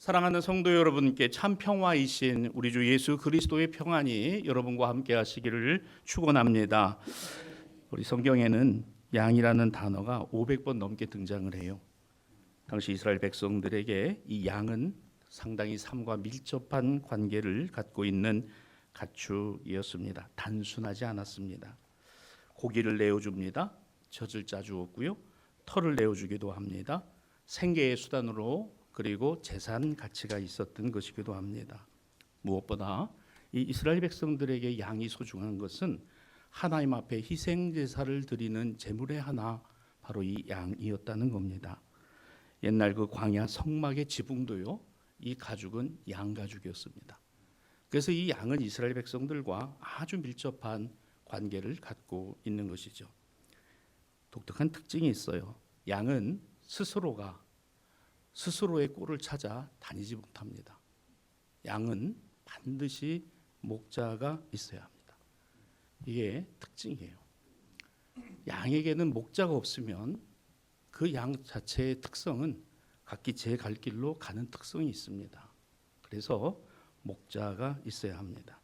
사랑하는 성도 여러분께 참 평화이신 우리 주 예수 그리스도의 평안이 여러분과 함께 하시기를 축원합니다. 우리 성경에는 양이라는 단어가 500번 넘게 등장을 해요. 당시 이스라엘 백성들에게 이 양은 상당히 삶과 밀접한 관계를 갖고 있는 가축이었습니다. 단순하지 않았습니다. 고기를 내어줍니다. 젖을 짜주었고요. 털을 내어주기도 합니다. 생계의 수단으로 그리고 재산 가치가 있었던 것이기도 합니다. 무엇보다 이 이스라엘 백성들에게 양이 소중한 것은 하나님 앞에 희생 제사를 드리는 제물의 하나, 바로 이 양이었다는 겁니다. 옛날 그 광야 성막의 지붕도요, 이 가죽은 양 가죽이었습니다. 그래서 이 양은 이스라엘 백성들과 아주 밀접한 관계를 갖고 있는 것이죠. 독특한 특징이 있어요. 양은 스스로의 꼴을 찾아 다니지 못합니다. 양은 반드시 목자가 있어야 합니다. 이게 특징이에요. 양에게는 목자가 없으면 그 양 자체의 특성은 각기 제 갈 길로 가는 특성이 있습니다. 그래서 목자가 있어야 합니다.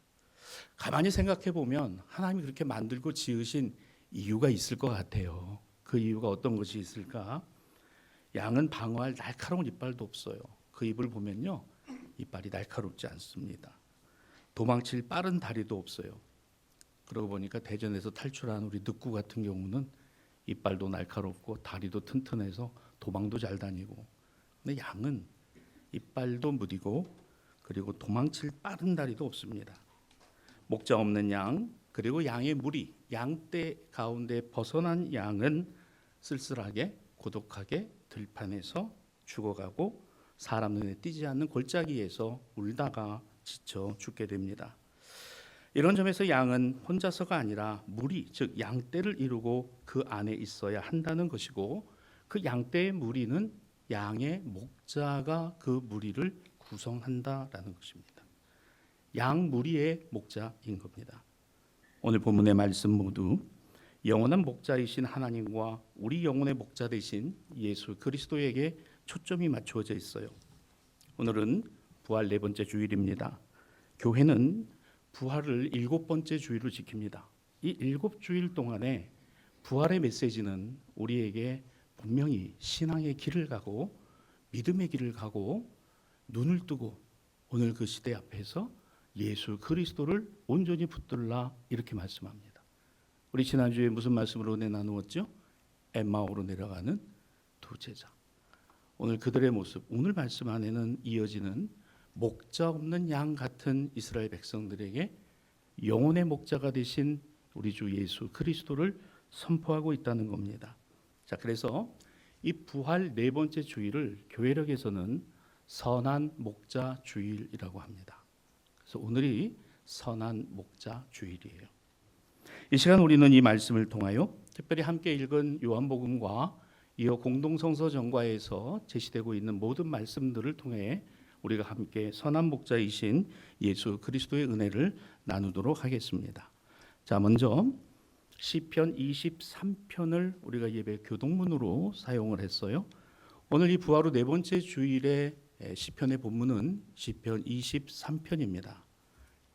가만히 생각해 보면 하나님이 그렇게 만들고 지으신 이유가 있을 것 같아요. 그 이유가 어떤 것이 있을까? 양은 방어할 날카로운 이빨도 없어요. 그 입을 보면요, 이빨이 날카롭지 않습니다. 도망칠 빠른 다리도 없어요. 그러고 보니까 대전에서 탈출한 우리 늑구 같은 경우는 이빨도 날카롭고 다리도 튼튼해서 도망도 잘 다니고, 근데 양은 이빨도 무디고 그리고 도망칠 빠른 다리도 없습니다. 목자 없는 양, 그리고 양의 무리, 양떼 가운데 벗어난 양은 쓸쓸하게 고독하게 들판에서 죽어가고 사람 눈에 띄지 않는 골짜기에서 울다가 지쳐 죽게 됩니다. 이런 점에서 양은 혼자서가 아니라 무리, 즉 양떼를 이루고 그 안에 있어야 한다는 것이고, 그 양떼의 무리는 양의 목자가 그 무리를 구성한다라는 것입니다. 양 무리의 목자인 겁니다. 오늘 본문의 말씀 모두 영원한 목자이신 하나님과 우리 영혼의 목자 되신 예수 그리스도에게 초점이 맞추어져 있어요. 오늘은 부활 네 번째 주일입니다. 교회는 부활을 7번째 주일로 지킵니다. 이 7주일 동안에 부활의 메시지는 우리에게 분명히 신앙의 길을 가고 믿음의 길을 가고 눈을 뜨고 오늘 그 시대 앞에서 예수 그리스도를 온전히 붙들라, 이렇게 말씀합니다. 우리 지난주에 무슨 말씀으로 은혜 나누었죠? 엠마오로 내려가는 두 제자. 오늘 그들의 모습, 오늘 말씀 안에는 이어지는 목자 없는 양 같은 이스라엘 백성들에게 영혼의 목자가 되신 우리 주 예수 그리스도를 선포하고 있다는 겁니다. 자, 그래서 이 부활 네 번째 주일을 교회력에서는 선한 목자 주일이라고 합니다. 그래서 오늘이 선한 목자 주일이에요. 이 시간 우리는 이 말씀을 통하여 특별히 함께 읽은 요한복음과 이어 공동성서 전과에서 제시되고 있는 모든 말씀들을 통해 우리가 함께 선한 목자이신 예수 그리스도의 은혜를 나누도록 하겠습니다. 자, 먼저 시편 23편을 우리가 예배 교동문으로 사용을 했어요. 오늘 이 부활 후 네 번째 주일의 시편의 본문은 시편 23편입니다.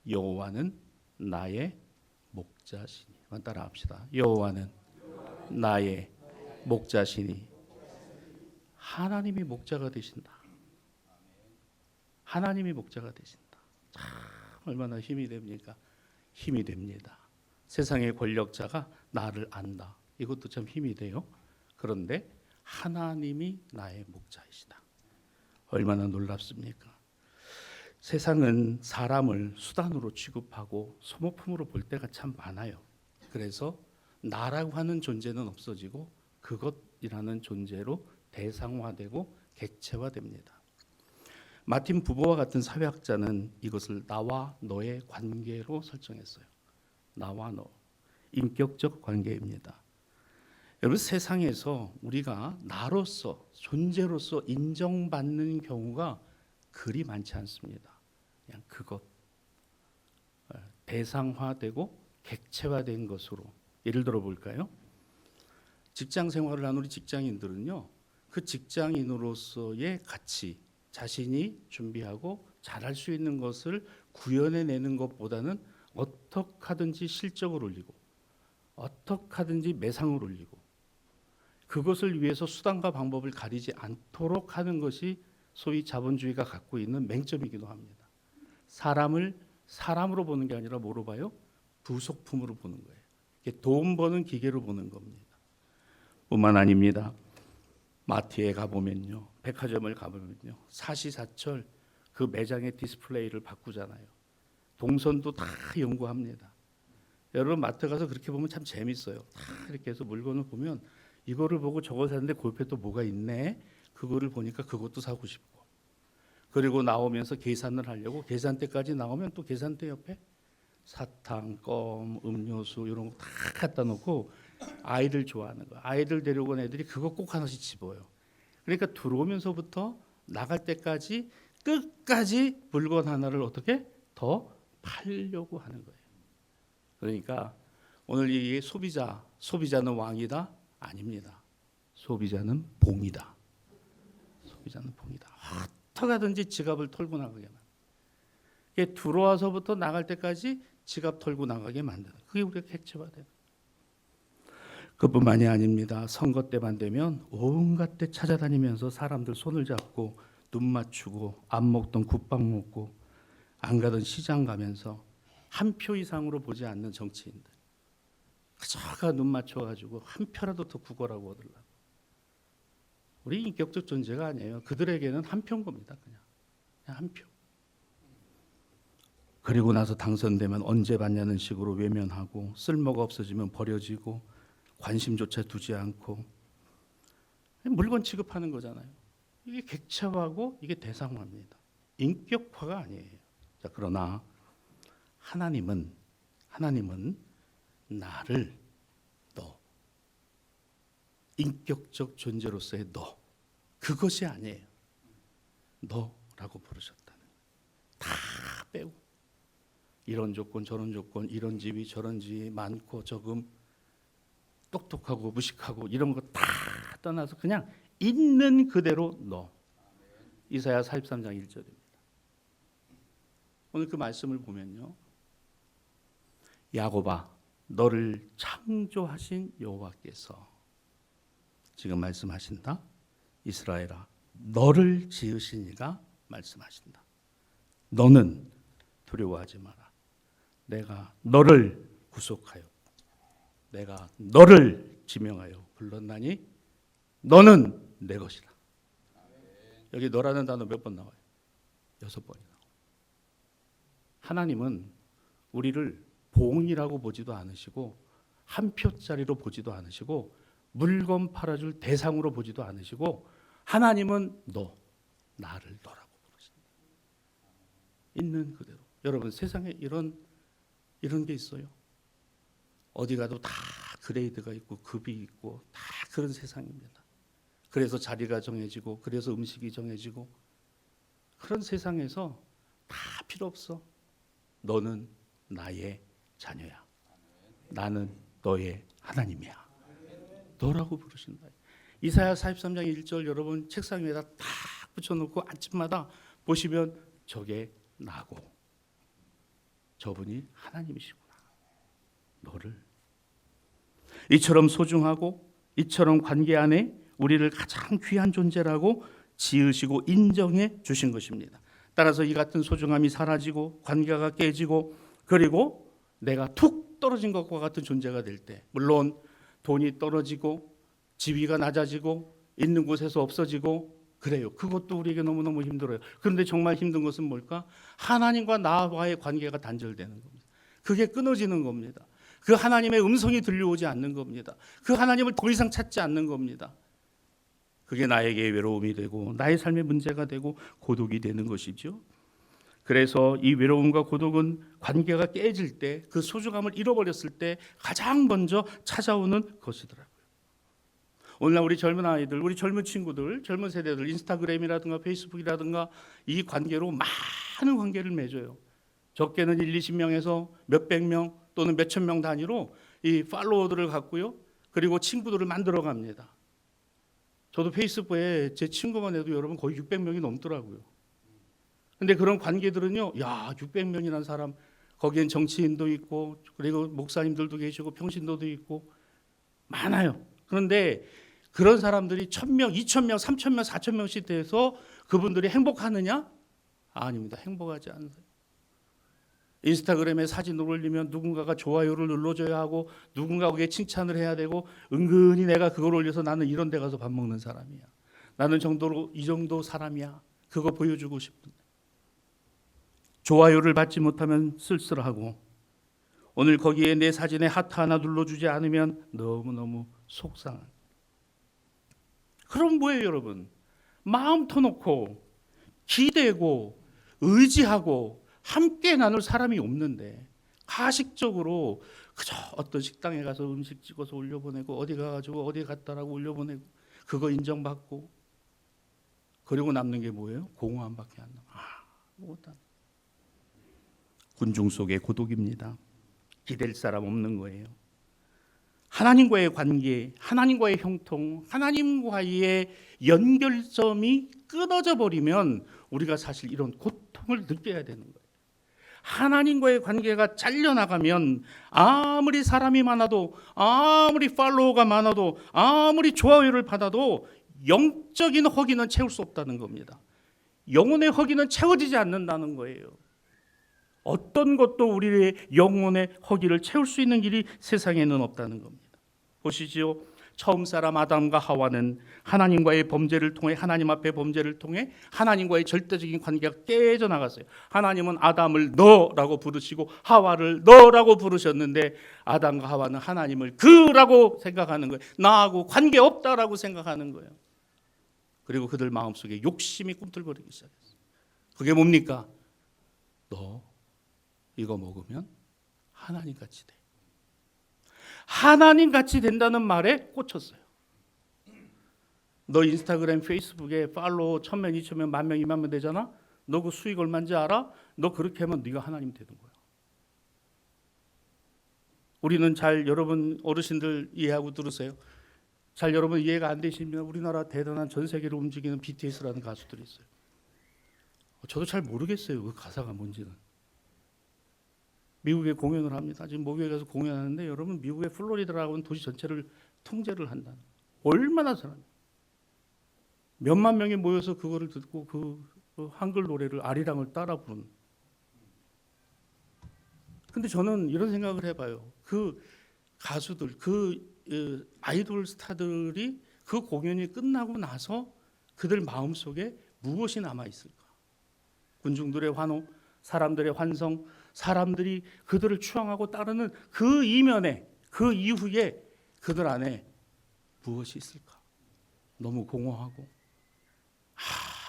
여호와는 나의 목자시니. 따라 합시다. 여호와는 나의 목자시니. 하나님이 목자가 되신다. 하나님이 목자가 되신다. 참 얼마나 힘이 됩니까? 힘이 됩니다. 세상의 권력자가 나를 안다. 이것도 참 힘이 돼요. 그런데 하나님이 나의 목자이시다. 얼마나 놀랍습니까? 세상은 사람을 수단으로 취급하고 소모품으로 볼 때가 참 많아요. 그래서 나라고 하는 존재는 없어지고 그것이라는 존재로 대상화되고 객체화됩니다. 마틴 부버와 같은 사회학자는 이것을 나와 너의 관계로 설정했어요. 나와 너, 인격적 관계입니다. 여러분, 세상에서 우리가 나로서, 존재로서 인정받는 경우가 그리 많지 않습니다. 그냥 그것, 대상화되고 객체화된 것으로. 예를 들어 볼까요? 직장 생활을 한 우리 직장인들은요, 그 직장인으로서의 가치, 자신이 준비하고 잘할 수 있는 것을 구현해내는 것보다는 어떻게 하든지 실적을 올리고 어떻게 하든지 매상을 올리고 그것을 위해서 수단과 방법을 가리지 않도록 하는 것이 소위 자본주의가 갖고 있는 맹점이기도 합니다. 사람을 사람으로 보는 게 아니라 뭐로 봐요? 부속품으로 보는 거예요. 돈 버는 기계로 보는 겁니다. 뿐만 아닙니다. 마트에 가보면요, 백화점을 가보면요, 사시사철 그 매장의 디스플레이를 바꾸잖아요. 동선도 다 연구합니다. 여러분 마트 가서 그렇게 보면 참 재밌어요. 다 이렇게 해서 물건을 보면 이거를 보고 저거 샀는데 그 옆에 또 뭐가 있네. 그거를 보니까 그것도 사고 싶고. 그리고 나오면서 계산을 하려고 계산대까지 나오면 또 계산대 옆에 사탕, 껌, 음료수 이런 거 다 갖다 놓고 아이들 좋아하는 거. 아이들 데려온 애들이 그거 꼭 하나씩 집어요. 그러니까 들어오면서부터 나갈 때까지 끝까지 물건 하나를 어떻게 더 팔려고 하는 거예요. 그러니까 오늘 이 소비자는 왕이다? 아닙니다. 소비자는 봉이다. 소비자는 봉이다. 어떻게 하든지 지갑을 털고 나가게 만드는. 들어와서부터 나갈 때까지 지갑 털고 나가게 만드는. 그게 우리가 객체화되는. 그뿐만이 아닙니다. 선거 때만 되면 온갖 데 찾아다니면서 사람들 손을 잡고 눈 맞추고 안 먹던 국밥 먹고 안 가던 시장 가면서 한 표 이상으로 보지 않는 정치인들. 그저가 눈 맞춰가지고 한 표라도 더 구걸하고 얻으려고. 우리 인격적 존재가 아니에요. 그들에게는 한 표인 겁니다. 그냥 한 표. 그리고 나서 당선되면 언제 받냐는 식으로 외면하고 쓸모가 없어지면 버려지고 관심조차 두지 않고 물건 취급하는 거잖아요. 이게 객체화고 이게 대상화입니다. 인격화가 아니에요. 자, 그러나 하나님은 나를 너 인격적 존재로서의 너 그것이 아니에요. 너라고 부르셨다는 다 빼고 이런 조건 저런 조건 이런 집이 저런 집이 많고 적음 똑똑하고 무식하고 이런 거 다 떠나서 그냥 있는 그대로 너. 이사야 43장 1절입니다. 오늘 그 말씀을 보면요. 야곱아 너를 창조하신 여호와께서 지금 말씀하신다. 이스라엘아 너를 지으신 이가 말씀하신다. 너는 두려워하지 마라. 내가 너를 구속하여 내가 너를 지명하여 불렀나니 너는 내 것이라. 여기 너라는 단어 몇 번 나와요? 6번이 나와요. 하나님은 우리를 봉이라고 보지도 않으시고 한 표짜리로 보지도 않으시고 물건 팔아줄 대상으로 보지도 않으시고 하나님은 나를 너라고 부르신다. 있는 그대로. 여러분 세상에 이런 게 있어요. 어디 가도 다 그레이드가 있고 급이 있고 다 그런 세상입니다. 그래서 자리가 정해지고 그래서 음식이 정해지고 그런 세상에서 다 필요 없어. 너는 나의 자녀야. 나는 너의 하나님이야. 너라고 부르신다. 이사야 43장 1절 여러분 책상 위에다 딱 붙여놓고 아침마다 보시면 저게 나고 저분이 하나님이시구나. 너를 이처럼 소중하고 이처럼 관계 안에 우리를 가장 귀한 존재라고 지으시고 인정해 주신 것입니다. 따라서 이 같은 소중함이 사라지고 관계가 깨지고 그리고 내가 툭 떨어진 것과 같은 존재가 될 때 물론 돈이 떨어지고 지위가 낮아지고 있는 곳에서 없어지고 그래요. 그것도 우리에게 너무너무 힘들어요. 그런데 정말 힘든 것은 뭘까? 하나님과 나와의 관계가 단절되는 겁니다. 그게 끊어지는 겁니다. 그 하나님의 음성이 들려오지 않는 겁니다. 그 하나님을 더 이상 찾지 않는 겁니다. 그게 나에게 외로움이 되고 나의 삶의 문제가 되고 고독이 되는 것이죠. 그래서 이 외로움과 고독은 관계가 깨질 때 그 소중함을 잃어버렸을 때 가장 먼저 찾아오는 것이더라고요. 오늘날 우리 젊은 아이들, 우리 젊은 친구들, 젊은 세대들 인스타그램이라든가 페이스북이라든가 이 관계로 많은 관계를 맺어요. 적게는 1, 20명에서 몇백 명 또는 몇천 명 단위로 이 팔로워들을 갖고요. 그리고 친구들을 만들어 갑니다. 저도 페이스북에 제 친구만 해도 여러분 거의 600명이 넘더라고요. 근데 그런 관계들은요, 야, 600명이라는 사람, 거기엔 정치인도 있고, 그리고 목사님들도 계시고, 평신도도 있고, 많아요. 그런데 그런 사람들이 1000명, 2000명, 3000명, 4000명씩 돼서 그분들이 행복하느냐? 아닙니다. 행복하지 않아요. 인스타그램에 사진을 올리면 누군가가 좋아요를 눌러줘야 하고, 누군가에게 칭찬을 해야 되고, 은근히 내가 그걸 올려서 나는 이런 데 가서 밥 먹는 사람이야. 나는 이 정도 사람이야. 그거 보여주고 싶은데. 좋아요를 받지 못하면 쓸쓸하고, 오늘 거기에 내 사진에 하트 하나 눌러주지 않으면 너무너무 속상한. 그럼 뭐예요, 여러분? 마음 터놓고 기대고 의지하고 함께 나눌 사람이 없는데 가식적으로 그저 어떤 식당에 가서 음식 찍어서 올려보내고 어디 가가지고 어디 갔다라고 올려보내고 그거 인정받고 그리고 남는 게 뭐예요? 공허함밖에 안 남아. 아무것도 안. 군중 속의 고독입니다. 기댈 사람 없는 거예요. 하나님과의 관계, 하나님과의 형통, 하나님과의 연결점이 끊어져 버리면 우리가 사실 이런 고통을 느껴야 되는 거예요. 하나님과의 관계가 잘려나가면 아무리 사람이 많아도, 아무리 팔로워가 많아도, 아무리 좋아요를 받아도 영적인 허기는 채울 수 없다는 겁니다. 영혼의 허기는 채워지지 않는다는 거예요. 어떤 것도 우리의 영혼의 허기를 채울 수 있는 길이 세상에는 없다는 겁니다. 보시지요. 처음 사람 아담과 하와는 하나님과의 범죄를 통해 하나님 앞에 범죄를 통해 하나님과의 절대적인 관계가 깨져 나갔어요. 하나님은 아담을 너라고 부르시고 하와를 너라고 부르셨는데 아담과 하와는 하나님을 그라고 생각하는 거예요. 나하고 관계없다라고 생각하는 거예요. 그리고 그들 마음속에 욕심이 꿈틀거리기 시작했어요. 그게 뭡니까? 너 이거 먹으면 하나님같이 돼. 하나님같이 된다는 말에 꽂혔어요. 너 인스타그램, 페이스북에 팔로워 1000명, 2000명, 10,000명, 20,000명 되잖아? 너 그 수익 얼마인지 알아? 너 그렇게 하면 네가 하나님 되는 거야. 우리는 잘 여러분 어르신들 이해하고 들으세요. 잘 여러분 이해가 안 되시면 우리나라 대단한 전 세계를 움직이는 BTS라는 가수들이 있어요. 저도 잘 모르겠어요. 그 가사가 뭔지는. 미국에 공연을 합니다. 지금 모교에 가서 공연하는데 여러분 미국의 플로리다라고 하는 도시 전체를 통제를 한다는. 얼마나 사람 몇만 명이 모여서 그거를 듣고 그 한글 노래를 아리랑을 따라 부르는. 근데 저는 이런 생각을 해봐요. 그 가수들, 그 아이돌 스타들이 그 공연이 끝나고 나서 그들 마음속에 무엇이 남아 있을까? 군중들의 환호, 사람들의 환성, 사람들이 그들을 추앙하고 따르는 그 이면에, 그 이후에 그들 안에 무엇이 있을까? 너무 공허하고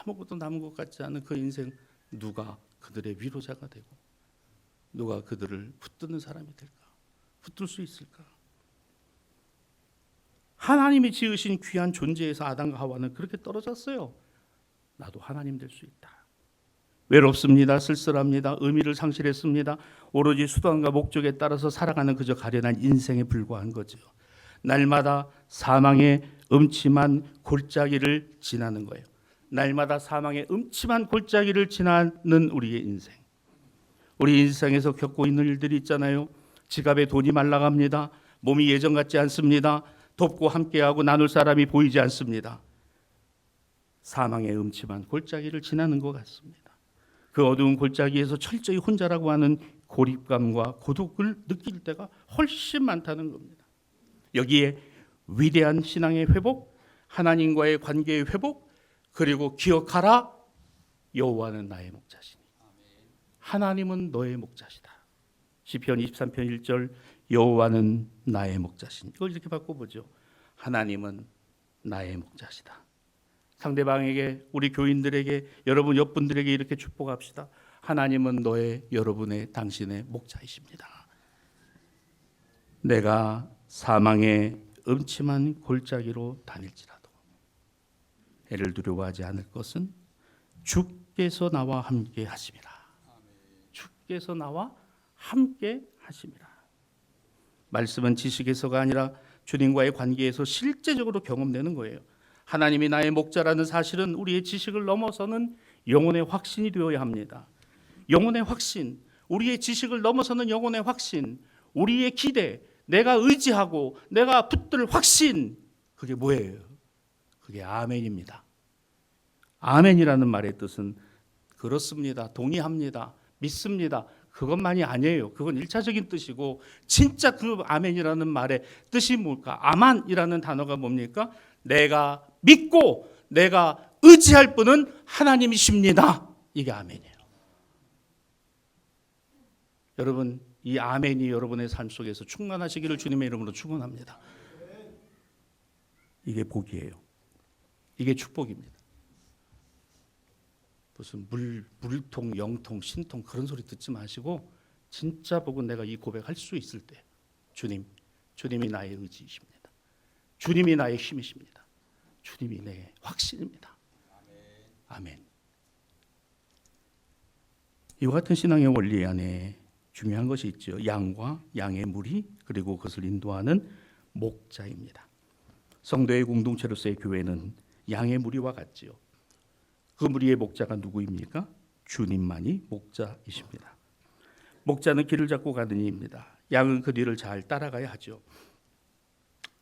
아무것도 남은 것 같지 않은 그 인생, 누가 그들의 위로자가 되고 누가 그들을 붙드는 사람이 될까? 붙들 수 있을까? 하나님이 지으신 귀한 존재에서 아담과 하와는 그렇게 떨어졌어요. 나도 하나님 될 수 있다. 외롭습니다. 쓸쓸합니다. 의미를 상실했습니다. 오로지 수단과 목적에 따라서 살아가는 그저 가련한 인생에 불과한 거죠. 날마다 사망의 음침한 골짜기를 지나는 거예요. 날마다 사망의 음침한 골짜기를 지나는 우리의 인생. 우리 인생에서 겪고 있는 일들이 있잖아요. 지갑에 돈이 말라갑니다. 몸이 예전 같지 않습니다. 돕고 함께하고 나눌 사람이 보이지 않습니다. 사망의 음침한 골짜기를 지나는 것 같습니다. 그 어두운 골짜기에서 철저히 혼자라고 하는 고립감과 고독을 느낄 때가 훨씬 많다는 겁니다. 여기에 위대한 신앙의 회복, 하나님과의 관계의 회복, 그리고 기억하라, 여호와는 나의 목자시니 하나님은 너의 목자시다. 시편 23편 1절, 여호와는 나의 목자시니. 이걸 이렇게 바꿔보죠. 하나님은 나의 목자시다. 상대방에게, 우리 교인들에게, 여러분 옆분들에게 이렇게 축복합시다. 하나님은 여러분의 당신의 목자이십니다. 내가 사망의 음침한 골짜기로 다닐지라도 해를 두려워하지 않을 것은 주께서 나와 함께 하심이라. 주께서 나와 함께 하심이라. 말씀은 지식에서가 아니라 주님과의 관계에서 실제적으로 경험되는 거예요. 하나님이 나의 목자라는 사실은 우리의 지식을 넘어서는 영혼의 확신이 되어야 합니다. 영혼의 확신, 우리의 지식을 넘어서는 영혼의 확신, 우리의 기대, 내가 의지하고 내가 붙들 확신, 그게 뭐예요? 그게 아멘입니다. 아멘이라는 말의 뜻은 그렇습니다, 동의합니다, 믿습니다, 그것만이 아니에요. 그건 1차적인 뜻이고, 진짜 그 아멘이라는 말의 뜻이 뭘까? 아만이라는 단어가 뭡니까? 내가 믿고 내가 의지할 분은 하나님이십니다. 이게 아멘이에요. 여러분, 이 아멘이 여러분의 삶 속에서 충만하시기를 주님의 이름으로 축원합니다. 이게 복이에요. 이게 축복입니다. 무슨 물통, 영통, 신통 그런 소리 듣지 마시고 진짜 복은 내가 이 고백할 수 있을 때 주님이 나의 의지이십니다. 주님이 나의 힘이십니다. 주님이 내 확신입니다. 아멘. 이와 같은 신앙의 원리 안에 중요한 것이 있죠. 양과 양의 무리, 그리고 그것을 인도하는 목자입니다. 성도의 공동체로서의 교회는 양의 무리와 같지요. 그 무리의 목자가 누구입니까? 주님만이 목자이십니다. 목자는 길을 잡고 가는 이입니다. 양은 그 뒤를 잘 따라가야 하죠.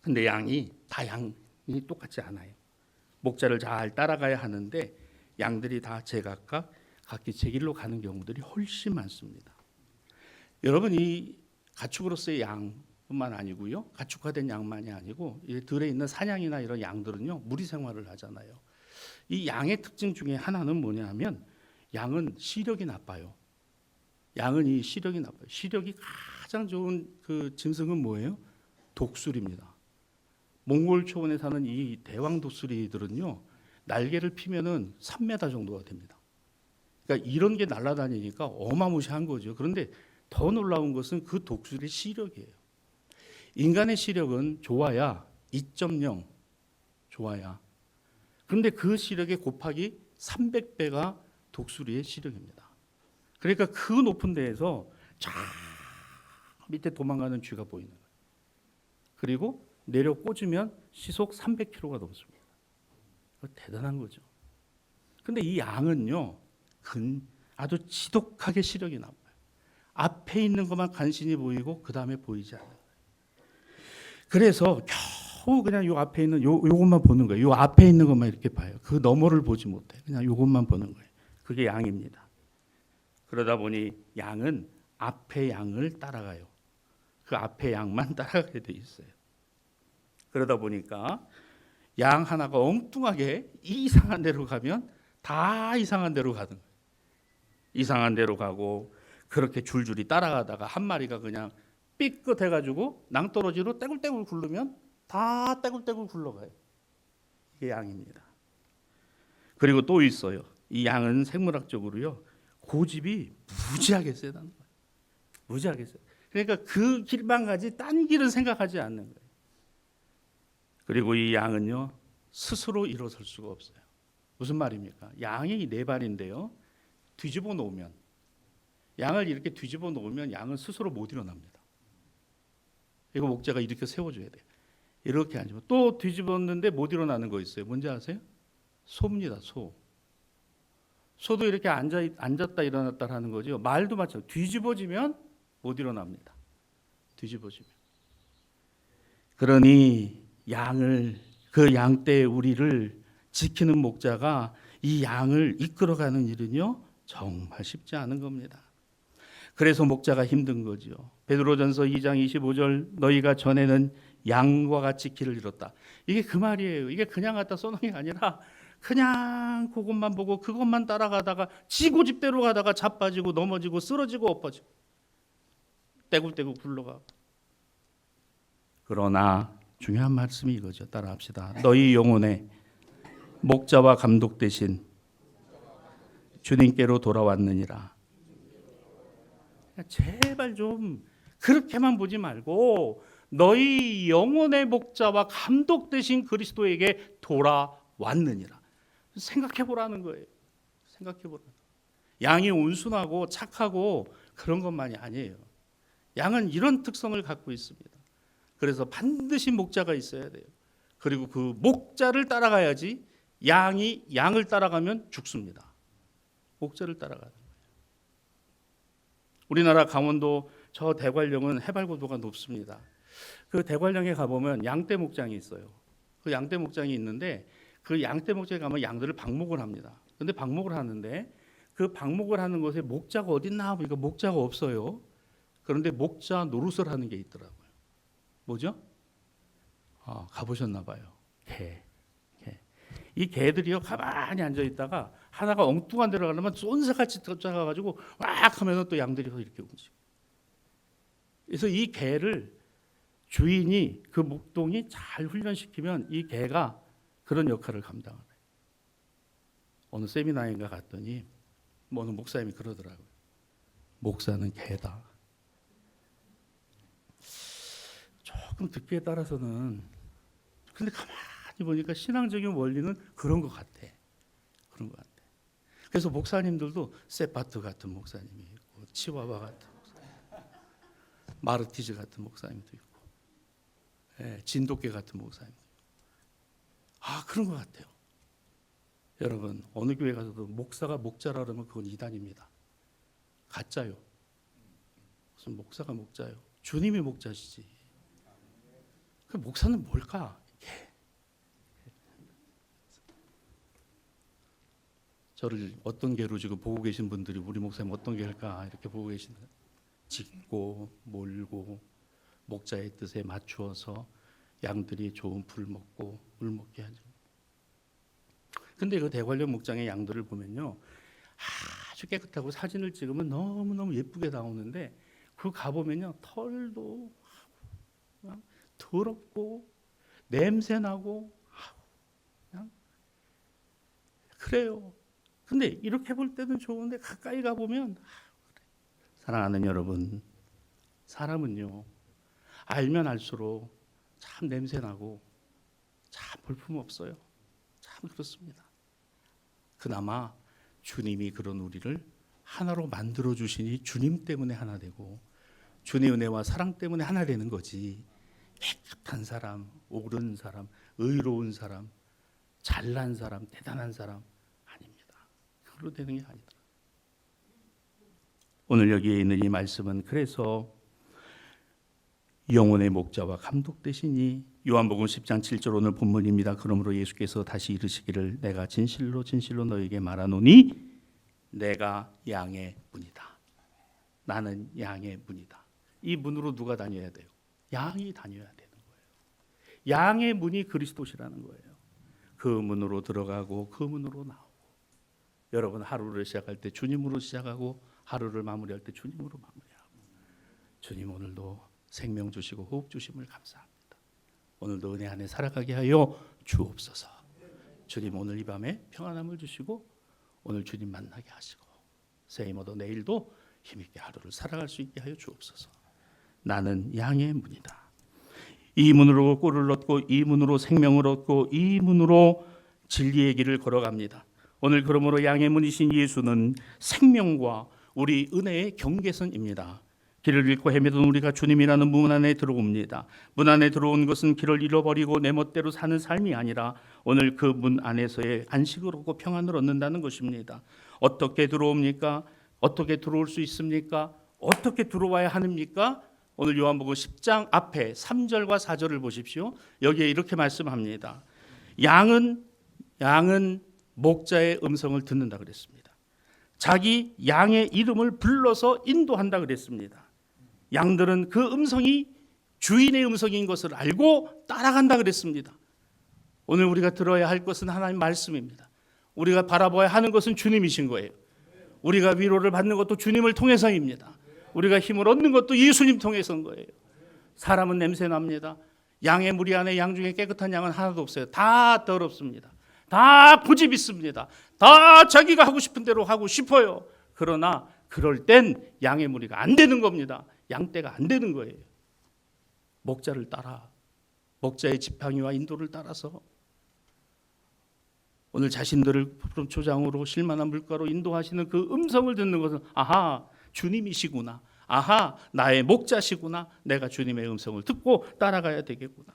근데 양이 똑같지 않아요. 목자를 잘 따라가야 하는데 양들이 다 제각각 각기 제 길로 가는 경우들이 훨씬 많습니다. 여러분, 이 가축으로서의 양뿐만 아니고요, 가축화된 양만이 아니고 이 들에 있는 사냥이나 이런 양들은요 무리 생활을 하잖아요. 이 양의 특징 중에 하나는 뭐냐면 양은 시력이 나빠요. 양은 이 시력이 나빠요. 시력이 가장 좋은 그 짐승은 뭐예요? 독수리입니다. 몽골 초원에 사는 이 대왕 독수리들은요 날개를 피면은 3m 정도가 됩니다. 그러니까 이런 게 날아다니니까 어마무시한 거죠. 그런데 더 놀라운 것은 그 독수리의 시력이에요. 인간의 시력은 좋아야 2.0 좋아야. 그런데 그 시력의 곱하기 300배가 독수리의 시력입니다. 그러니까 그 높은 데에서 저 밑에 도망가는 쥐가 보이는 거예요. 그리고 내려 꽂으면 시속 300km가 넘습니다. 대단한 거죠. 그런데 이 양은요 아주 지독하게 시력이 나빠요. 앞에 있는 것만 간신히 보이고 그 다음에 보이지 않아요. 그래서 겨우 그냥 요 앞에 있는 요것만 보는 거예요. 요 앞에 있는 것만 이렇게 봐요. 그 너머를 보지 못해. 그냥 요것만 보는 거예요. 그게 양입니다. 그러다 보니 양은 앞에 양을 따라가요. 그 앞에 양만 따라가게 돼 있어요. 그러다 보니까 양 하나가 엉뚱하게 이상한 데로 가면 다 이상한 데로 가는 거예요. 이상한 데로 가고 그렇게 줄줄이 따라가다가 한 마리가 그냥 삐끗해가지고 낭떠러지로 떼굴떼굴 굴르면 다 떼굴떼굴 굴러가요. 이게 양입니다. 그리고 또 있어요. 이 양은 생물학적으로요 고집이 무지하게 세다는 거예요. 무지하게 세. 그러니까 그 길만 가지 딴 길은 생각하지 않는 거예요. 그리고 이 양은요 스스로 일어설 수가 없어요. 무슨 말입니까? 양이 4발인데요 뒤집어 놓으면 양을 이렇게 뒤집어 놓으면 양은 스스로 못 일어납니다. 이거 목자가 이렇게 세워줘야 돼요. 이렇게 앉으면 또 뒤집었는데 못 일어나는 거 있어요. 뭔지 아세요? 소입니다. 소. 소도 이렇게 앉았다 일어났다 하는 거죠. 말도 마찬가지로 뒤집어지면 못 일어납니다. 뒤집어지면. 그러니 양을 그 양떼의 우리를 지키는 목자가 이 양을 이끌어가는 일은요 정말 쉽지 않은 겁니다. 그래서 목자가 힘든 거죠. 베드로전서 2장 25절 너희가 전에는 양과 같이 길을 잃었다. 이게 그 말이에요. 이게 그냥 갖다 써놓은 게 아니라 그냥 그것만 보고 그것만 따라가다가 지 고집대로 가다가 자빠지고 넘어지고 쓰러지고 엎어지고 떼굴떼굴 굴러가고. 그러나 중요한 말씀이 이거죠. 따라합시다. 너희 영혼에 목자와 감독 대신 주님께로 돌아왔느니라. 제발 좀 그렇게만 보지 말고 너희 영혼의 목자와 감독 되신 그리스도에게 돌아왔느니라. 생각해 보라는 거예요. 생각해 보라. 양이 온순하고 착하고 그런 것만이 아니에요. 양은 이런 특성을 갖고 있습니다. 그래서 반드시 목자가 있어야 돼요. 그리고 그 목자를 따라가야지 양이 양을 따라가면 죽습니다. 목자를 따라가는 거예요. 우리나라 강원도 저 대관령은 해발고도가 높습니다. 그 대관령에 가보면 양떼 목장이 있어요. 그 양떼 목장이 있는데 그 양떼 목장에 가면 양들을 방목을 합니다. 근데 방목을 하는데 그 방목을 하는 곳에 목자가 어딨나 보니까 목자가 없어요. 그런데 목자 노릇을 하는 게 있더라고요. 뭐죠? 가보셨나 봐요. 개. 이 개들이요 가만히 앉아 있다가 하나가 엉뚱한 데로 가려면 쏜새같이 쫓아가가지고 왁 하면 또 양들이 이렇게 움직여. 그래서 이 개를 주인이 그 목동이 잘 훈련시키면 이 개가 그런 역할을 감당하네. 어느 세미나인가 갔더니 어느 목사님이 그러더라고요. 목사는 개다. 조금 듣기에 따라서는 근데 가만히 보니까 신앙적인 원리는 그런 것 같아. 그런 것 같아. 그래서 목사님들도 세파트 같은 목사님이 있고 치와와 같은 목사님, 마르티즈 같은 목사님도 있고, 진돗개 같은 목사님도 있고. 그런 것 같아요. 여러분 어느 교회 가서도 목사가 목자라 그러면 그건 이단입니다. 가짜요. 무슨 목사가 목자요? 주님이 목자시지. 그 목사는 뭘까? 저를 어떤 개로 지금 보고 계신 분들이 우리 목사님 어떤 개일까 이렇게 보고 계시는 거예요. 짖고 몰고 목자의 뜻에 맞추어서 양들이 좋은 풀 먹고 물 먹게 하죠. 근데 그 대관령 목장의 양들을 보면요 아주 깨끗하고 사진을 찍으면 너무너무 예쁘게 나오는데 그 가보면요 털도 그냥 더럽고 냄새나고 그냥 그래요. 근데 이렇게 볼 때는 좋은데 가까이 가보면 사랑하는 여러분, 사람은요 알면 알수록 참 냄새나고 참 볼품없어요. 참 그렇습니다. 그나마 주님이 그런 우리를 하나로 만들어 주시니 주님 때문에 하나 되고 주님의 은혜와 사랑 때문에 하나 되는 거지. 깨끗한 사람, 옳은 사람, 의로운 사람, 잘난 사람, 대단한 사람 아닙니다. 그걸로 되는 게 아니더라. 오늘 여기에 있는 이 말씀은 그래서 영혼의 목자와 감독 되시니 요한복음 10장 7절 오늘 본문입니다. 그러므로 예수께서 다시 이르시기를 내가 진실로 진실로 너에게 말하노니 내가 양의 문이다. 나는 양의 문이다. 이 문으로 누가 다녀야 돼요? 양이 다녀야 되는 거예요. 양의 문이 그리스도시라는 거예요. 그 문으로 들어가고 그 문으로 나오고 여러분 하루를 시작할 때 주님으로 시작하고 하루를 마무리할 때 주님으로 마무리하고 주님 오늘도 생명 주시고 호흡 주심을 감사합니다. 오늘도 은혜 안에 살아가게 하여 주옵소서. 주님 오늘 이 밤에 평안함을 주시고 오늘 주님 만나게 하시고 세이모도 내일도 힘있게 하루를 살아갈 수 있게 하여 주옵소서. 나는 양의 문이다. 이 문으로 꼴을 얻고 이 문으로 생명을 얻고 이 문으로 진리의 길을 걸어갑니다. 오늘 그러므로 양의 문이신 예수는 생명과 우리 은혜의 경계선입니다. 길을 잃고 헤매던 우리가 주님이라는 문 안에 들어옵니다. 문 안에 들어온 것은 길을 잃어버리고 내 멋대로 사는 삶이 아니라 오늘 그 문 안에서의 안식을 얻고 평안을 얻는다는 것입니다. 어떻게 들어옵니까? 어떻게 들어올 수 있습니까? 어떻게 들어와야 합니까? 오늘 요한복음 10장 앞에 3절과 4절을 보십시오. 여기에 이렇게 말씀합니다. 양은 목자의 음성을 듣는다 그랬습니다. 자기 양의 이름을 불러서 인도한다 그랬습니다. 양들은 그 음성이 주인의 음성인 것을 알고 따라간다 그랬습니다. 오늘 우리가 들어야 할 것은 하나님 말씀입니다. 우리가 바라봐야 하는 것은 주님이신 거예요. 우리가 위로를 받는 것도 주님을 통해서입니다. 우리가 힘을 얻는 것도 예수님 통해서인 거예요. 사람은 냄새 납니다. 양의 무리 안에 양 중에 깨끗한 양은 하나도 없어요. 다 더럽습니다. 다 고집 있습니다. 다 자기가 하고 싶은 대로 하고 싶어요. 그러나 그럴 땐 양의 무리가 안 되는 겁니다. 양떼가 안 되는 거예요. 목자를 따라 목자의 지팡이와 인도를 따라서 오늘 자신들을 푸른 초장으로 실만한 물가로 인도하시는 그 음성을 듣는 것은 아하 주님이시구나. 아하 나의 목자시구나. 내가 주님의 음성을 듣고 따라가야 되겠구나.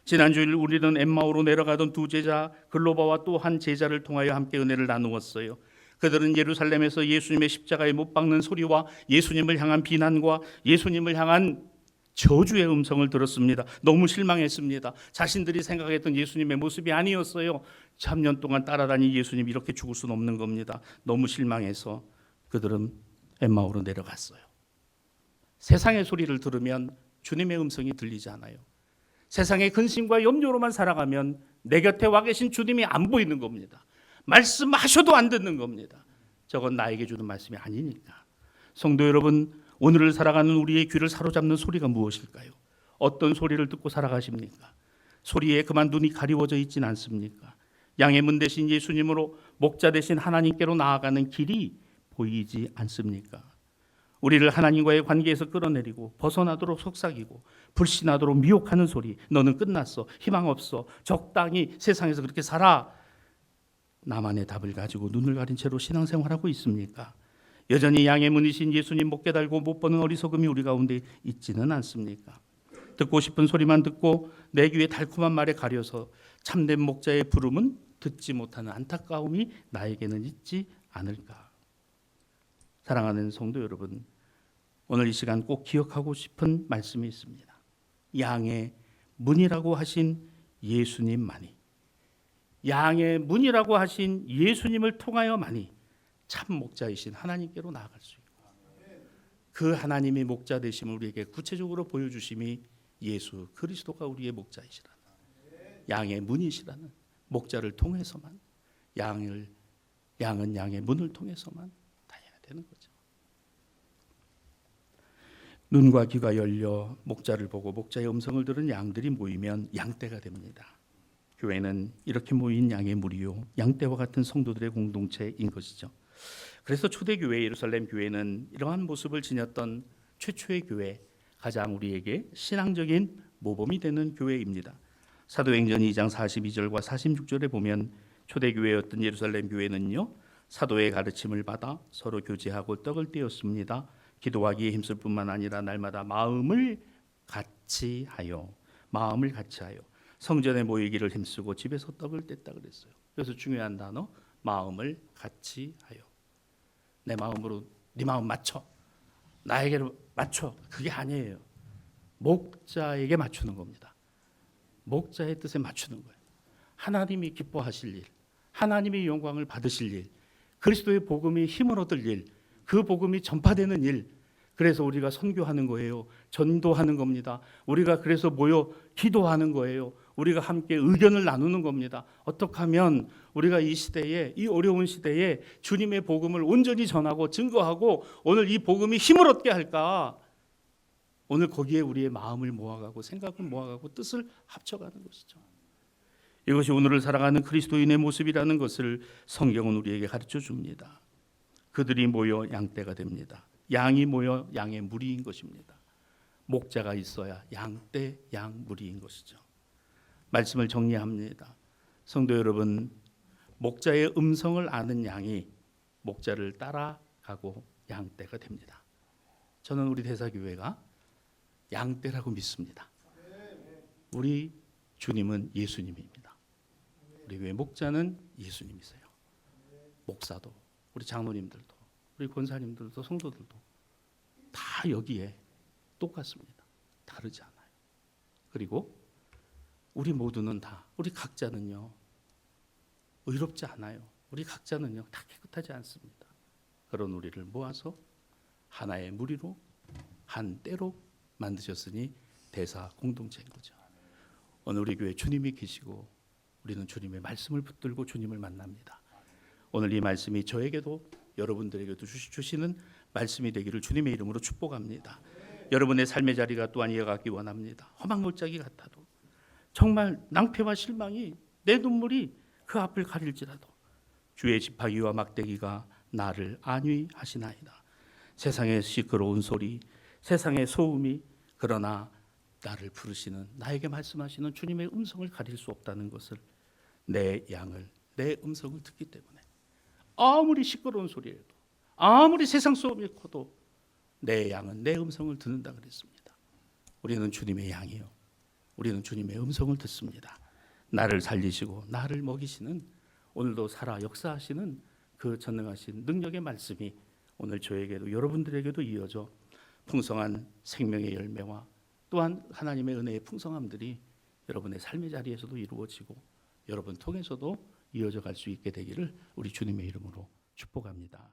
지난주일 우리는 엠마오로 내려가던 두 제자 글로바와 또 한 제자를 통하여 함께 은혜를 나누었어요. 그들은 예루살렘에서 예수님의 십자가에 못 박는 소리와 예수님을 향한 비난과 예수님을 향한 저주의 음성을 들었습니다. 너무 실망했습니다. 자신들이 생각했던 예수님의 모습이 아니었어요. 3년 동안 따라다닌 예수님 이렇게 죽을 수는 없는 겁니다. 너무 실망해서 그들은 엠마오로 내려갔어요. 세상의 소리를 들으면 주님의 음성이 들리지 않아요. 세상의 근심과 염려로만 살아가면 내 곁에 와 계신 주님이 안 보이는 겁니다. 말씀하셔도 안 듣는 겁니다. 저건 나에게 주는 말씀이 아니니까. 성도 여러분, 오늘을 살아가는 우리의 귀를 사로잡는 소리가 무엇일까요? 어떤 소리를 듣고 살아가십니까? 소리에 그만 눈이 가리워져 있진 않습니까? 양의 문 대신 예수님으로 목자 대신 하나님께로 나아가는 길이 보이지 않습니까? 우리를 하나님과의 관계에서 끌어내리고 벗어나도록 속삭이고 불신하도록 미혹하는 소리, 너는 끝났어, 희망 없어, 적당히 세상에서 그렇게 살아. 나만의 답을 가지고 눈을 가린 채로 신앙생활하고 있습니까? 여전히 양의 문이신 예수님 못 깨달고 못 보는 어리석음이 우리 가운데 있지는 않습니까? 듣고 싶은 소리만 듣고 내 귀에 달콤한 말에 가려서 참된 목자의 부름은 듣지 못하는 안타까움이 나에게는 있지 않을까? 사랑하는 성도 여러분, 오늘 이 시간 꼭 기억하고 싶은 말씀이 있습니다. 양의 문이라고 하신 예수님만이, 양의 문이라고 하신 예수님을 통하여만이 참 목자이신 하나님께로 나아갈 수 있고, 그 하나님이 목자 되심을 우리에게 구체적으로 보여주심이 예수 그리스도가 우리의 목자이시라는, 양의 문이시라는 목자를 통해서만, 양은 양의 문을 통해서만 다녀야 되는 거죠. 눈과 귀가 열려 목자를 보고 목자의 음성을 들은 양들이 모이면 양떼가 됩니다. 교회는 이렇게 모인 양의 무리요, 양떼와 같은 성도들의 공동체인 것이죠. 그래서 초대교회 예루살렘 교회는 이러한 모습을 지녔던 최초의 교회, 가장 우리에게 신앙적인 모범이 되는 교회입니다. 사도행전 2장 42절과 46절에 보면 초대교회였던 예루살렘 교회는요, 사도의 가르침을 받아 서로 교제하고 떡을 떼었습니다. 기도하기에 힘쓸 뿐만 아니라 날마다 마음을 같이 하여 성전에 모이기를 힘쓰고 집에서 떡을 뗐다 그랬어요. 그래서 중요한 단어, 마음을 같이 하여. 내 마음으로 네 마음 맞춰, 나에게로 맞춰, 그게 아니에요. 목자에게 맞추는 겁니다. 목자의 뜻에 맞추는 거예요. 하나님이 기뻐하실 일, 하나님의 영광을 받으실 일, 그리스도의 복음이 힘을 얻을 일, 그 복음이 전파되는 일, 그래서 우리가 선교하는 거예요. 전도하는 겁니다. 우리가 그래서 모여 기도하는 거예요. 우리가 함께 의견을 나누는 겁니다. 어떻게 하면 우리가 이 시대에, 이 어려운 시대에 주님의 복음을 온전히 전하고 증거하고 오늘 이 복음이 힘을 얻게 할까? 오늘 거기에 우리의 마음을 모아가고 생각을 모아가고 뜻을 합쳐가는 것이죠. 이것이 오늘을 살아가는 그리스도인의 모습이라는 것을 성경은 우리에게 가르쳐 줍니다. 그들이 모여 양떼가 됩니다. 양이 모여 양의 무리인 것입니다. 목자가 있어야 양떼, 양무리인 것이죠. 말씀을 정리합니다. 성도 여러분, 목자의 음성을 아는 양이 목자를 따라가고 양떼가 됩니다. 저는 우리 대사교회가 양떼라고 믿습니다. 우리 주님은 예수님입니다. 우리 교회 목자는 예수님이세요. 목사도, 우리 장로님들도, 우리 권사님들도, 성도들도 다 여기에 똑같습니다. 다르지 않아요. 그리고 우리 모두는 다, 우리 각자는요, 의롭지 않아요. 우리 각자는요, 다 깨끗하지 않습니다. 그런 우리를 모아서 하나의 무리로, 한 떼로 만드셨으니 대사 공동체인 거죠. 오늘 우리 교회 주님이 계시고 우리는 주님의 말씀을 붙들고 주님을 만납니다. 오늘 이 말씀이 저에게도 여러분들에게도 주시는 말씀이 되기를 주님의 이름으로 축복합니다. 여러분의 삶의 자리가 또한 이어가기 원합니다. 험한 골짜기 같아도, 정말 낭패와 실망이, 내 눈물이 그 앞을 가릴지라도 주의 지팡이와 막대기가 나를 안위하시나이다. 세상의 시끄러운 소리, 세상의 소음이, 그러나 나를 부르시는, 나에게 말씀하시는 주님의 음성을 가릴 수 없다는 것을, 내 양을, 내 음성을 듣기 때문에 아무리 시끄러운 소리라도, 아무리 세상 소음이 커도 내 양은 내 음성을 듣는다 그랬습니다. 우리는 주님의 양이요, 우리는 주님의 음성을 듣습니다. 나를 살리시고 나를 먹이시는, 오늘도 살아 역사하시는 그 전능하신 능력의 말씀이 오늘 저에게도 여러분들에게도 이어져 풍성한 생명의 열매와 또한 하나님의 은혜의 풍성함들이 여러분의 삶의 자리에서도 이루어지고 여러분 통해서도 이어져 갈 수 있게 되기를 우리 주님의 이름으로 축복합니다.